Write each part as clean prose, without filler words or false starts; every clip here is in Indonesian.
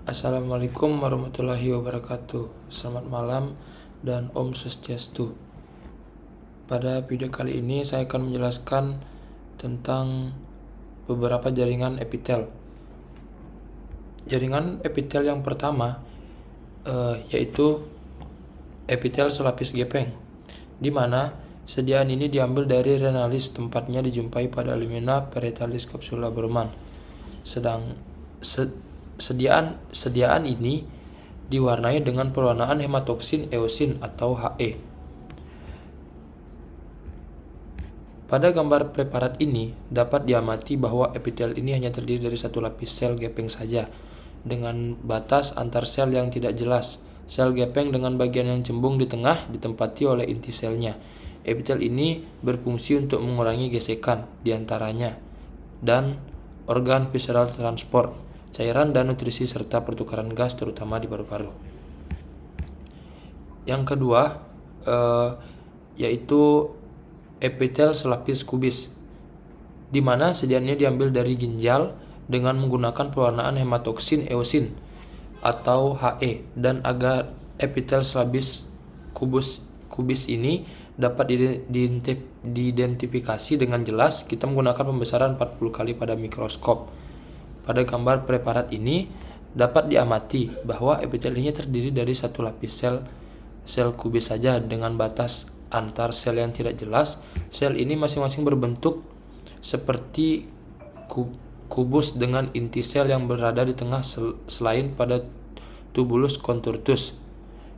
Assalamualaikum warahmatullahi wabarakatuh. Selamat malam dan Om Swastiastu. Pada video kali ini saya akan menjelaskan tentang beberapa jaringan epitel. Jaringan epitel yang pertama yaitu epitel selapis gepeng, di mana sediaan ini diambil dari renalis, tempatnya dijumpai pada lamina parietalis capsula Borman. Sediaan ini diwarnai dengan perwarnaan hematoksin eosin atau He. Pada gambar preparat ini dapat diamati bahwa epitel ini hanya terdiri dari satu lapis sel gepeng saja, dengan batas antar sel yang tidak jelas. Sel gepeng dengan bagian yang cembung di tengah ditempati oleh inti selnya. Epitel ini berfungsi untuk mengurangi gesekan di antaranya dan organ visceral transport, cairan dan nutrisi serta pertukaran gas terutama di paru-paru. Yang kedua yaitu epitel selapis kubis, di mana sediaannya diambil dari ginjal dengan menggunakan pewarnaan hematoksin eosin atau He, dan agar epitel selapis kubis ini dapat diidentifikasi dengan jelas, kita menggunakan pembesaran 40 kali pada mikroskop. Pada gambar preparat ini dapat diamati bahwa epitel ini terdiri dari satu lapis sel kubis saja dengan batas antar sel yang tidak jelas. Sel ini masing-masing berbentuk seperti kubus dengan inti sel yang berada di tengah selain pada tubulus contortus.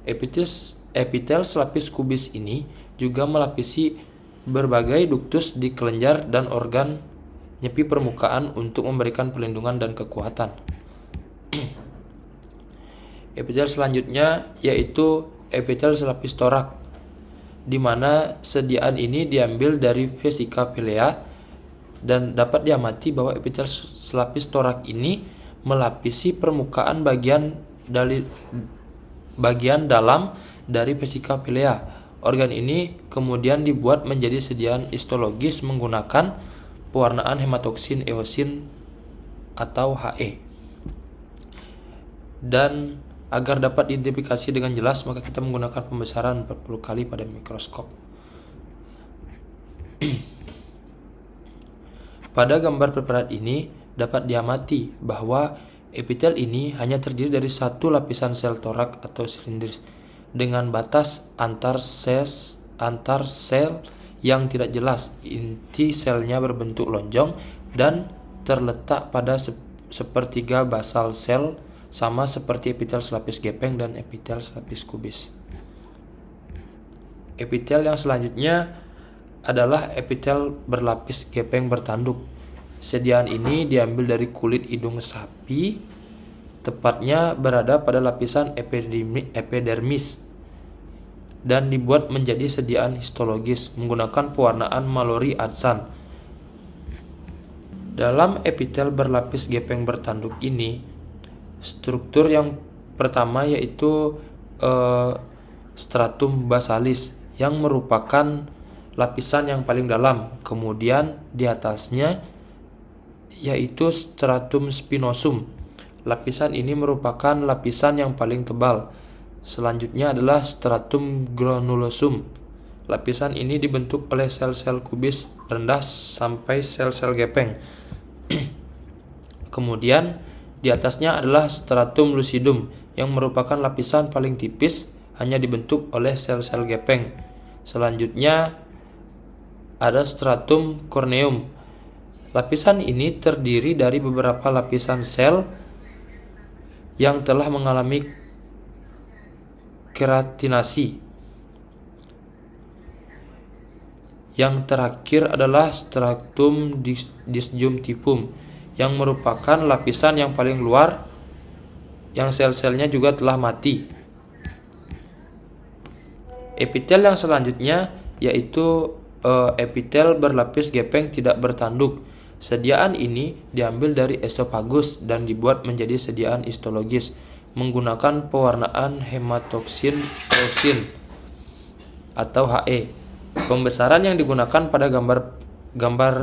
Epitel selapis kubis ini juga melapisi berbagai duktus di kelenjar dan organ nyepi permukaan untuk memberikan perlindungan dan kekuatan. Epitel selanjutnya yaitu epitel selapis torak, di mana sediaan ini diambil dari vesica pilea, dan dapat diamati bahwa epitel selapis torak ini melapisi permukaan bagian dalam dari vesica pilea. Organ ini kemudian dibuat menjadi sediaan histologis menggunakan pewarnaan hematoksin eosin atau He. Dan agar dapat diidentifikasi dengan jelas, maka kita menggunakan pembesaran 40 kali pada mikroskop. Pada gambar preparat ini dapat diamati bahwa epitel ini hanya terdiri dari satu lapisan sel torak atau silindris dengan batas antar sel yang tidak jelas. Inti selnya berbentuk lonjong dan terletak pada sepertiga basal sel, sama seperti epitel selapis gepeng dan epitel selapis kubis. Epitel yang selanjutnya adalah epitel berlapis gepeng bertanduk. Sediaan ini diambil dari kulit hidung sapi, tepatnya berada pada lapisan epidermis, dan dibuat menjadi sediaan histologis menggunakan pewarnaan Mallory Adsan. Dalam epitel berlapis gepeng bertanduk ini, struktur yang pertama yaitu stratum basalis yang merupakan lapisan yang paling dalam. Kemudian di atasnya yaitu stratum spinosum. Lapisan ini merupakan lapisan yang paling tebal. Selanjutnya adalah stratum granulosum. Lapisan ini dibentuk oleh sel-sel kubis rendah sampai sel-sel gepeng. Kemudian di atasnya adalah stratum lucidum yang merupakan lapisan paling tipis, hanya dibentuk oleh sel-sel gepeng. Selanjutnya ada stratum corneum. Lapisan ini terdiri dari beberapa lapisan sel yang telah mengalami keratinasi. Yang terakhir adalah stratum disjunctivum yang merupakan lapisan yang paling luar yang sel-selnya juga telah mati. Epitel yang selanjutnya yaitu epitel berlapis gepeng tidak bertanduk. Sediaan ini diambil dari esofagus dan dibuat menjadi sediaan histologis menggunakan pewarnaan hematoksin eosin atau He. Pembesaran yang digunakan pada gambar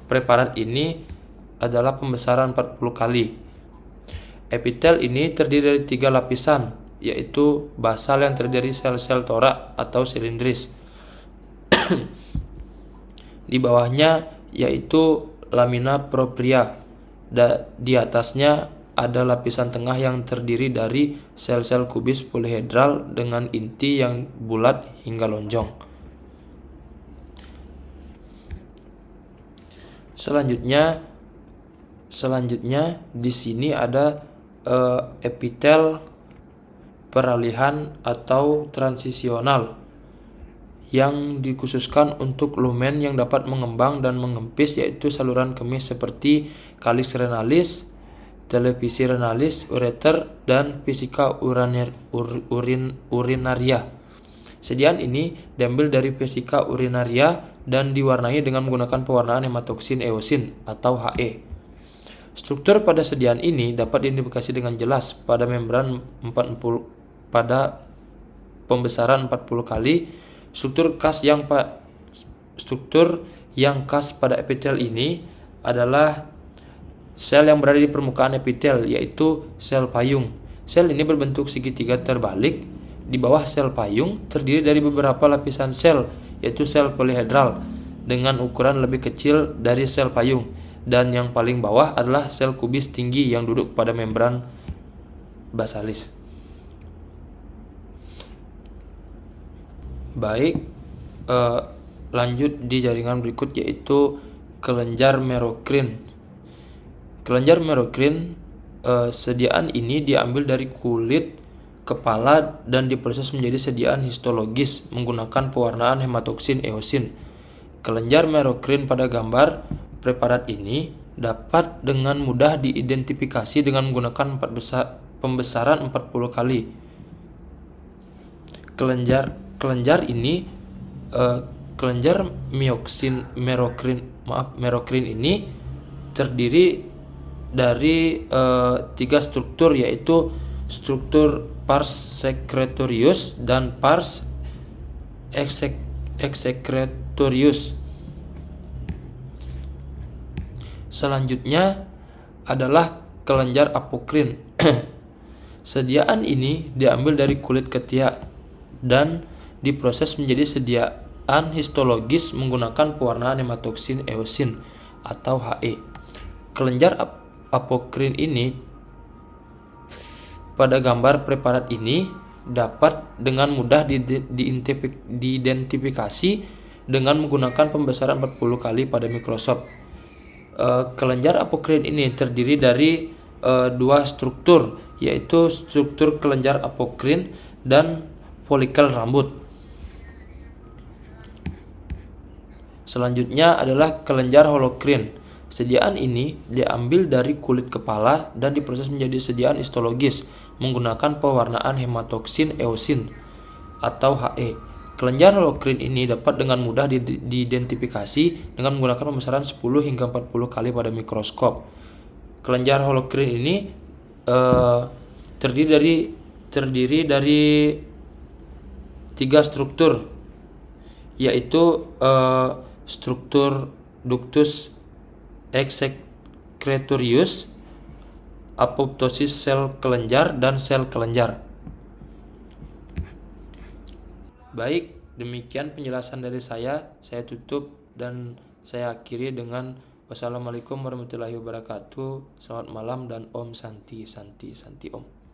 preparat ini adalah pembesaran 40 kali. Epitel ini terdiri dari 3 lapisan, yaitu basal yang terdiri dari sel-sel torak atau silindris. Di bawahnya yaitu lamina propria. Di atasnya ada lapisan tengah yang terdiri dari sel-sel kubis polihedral dengan inti yang bulat hingga lonjong. Selanjutnya di sini ada epitel peralihan atau transisional yang dikhususkan untuk lumen yang dapat mengembang dan mengempis, yaitu saluran kemih seperti calyx renalis, televisi renalis, ureter, dan vesika urinaria. Sediaan ini diambil dari vesika urinaria dan diwarnai dengan menggunakan pewarnaan hematoksin eosin atau He. Struktur pada sediaan ini dapat diidentifikasi dengan jelas pada membran 40 pada pembesaran 40 kali. Struktur yang khas pada epitel ini adalah sel yang berada di permukaan epitel, yaitu sel payung. Sel ini berbentuk segitiga terbalik. Di bawah sel payung terdiri dari beberapa lapisan sel, yaitu sel polihedral dengan ukuran lebih kecil dari sel payung, dan yang paling bawah adalah sel kubis tinggi yang duduk pada membran basalis. Baik, lanjut di jaringan berikut, yaitu kelenjar merokrin. Kelenjar merokrin, sediaan ini diambil dari kulit kepala dan diproses menjadi sediaan histologis menggunakan pewarnaan hematoksin eosin. Kelenjar merokrin pada gambar preparat ini dapat dengan mudah diidentifikasi dengan menggunakan pembesaran 40 kali. Kelenjar merokrin ini terdiri dari 3 struktur, yaitu struktur pars secretorius dan pars exsecretorius. Selanjutnya adalah kelenjar apokrin. Sediaan ini diambil dari kulit ketiak dan diproses menjadi sediaan histologis menggunakan pewarnaan hematoksin eosin atau He. Kelenjar apokrin ini pada gambar preparat ini dapat dengan mudah diidentifikasi dengan menggunakan pembesaran 40 kali pada mikroskop. Kelenjar apokrin ini terdiri dari 2 struktur, yaitu struktur kelenjar apokrin dan folikel rambut. Selanjutnya adalah kelenjar holokrin. Sediaan ini diambil dari kulit kepala dan diproses menjadi sediaan histologis menggunakan pewarnaan hematoksin eosin atau He. Kelenjar holokrin ini dapat dengan mudah diidentifikasi dengan menggunakan pembesaran 10 hingga 40 kali pada mikroskop. Kelenjar holokrin ini terdiri dari 3 struktur, yaitu struktur ductus exsecretorius, apoptosis sel kelenjar, dan sel kelenjar. Baik, demikian penjelasan dari saya tutup dan saya akhiri dengan wassalamualaikum warahmatullahi wabarakatuh. Selamat malam dan Om Santi Santi Santi Om.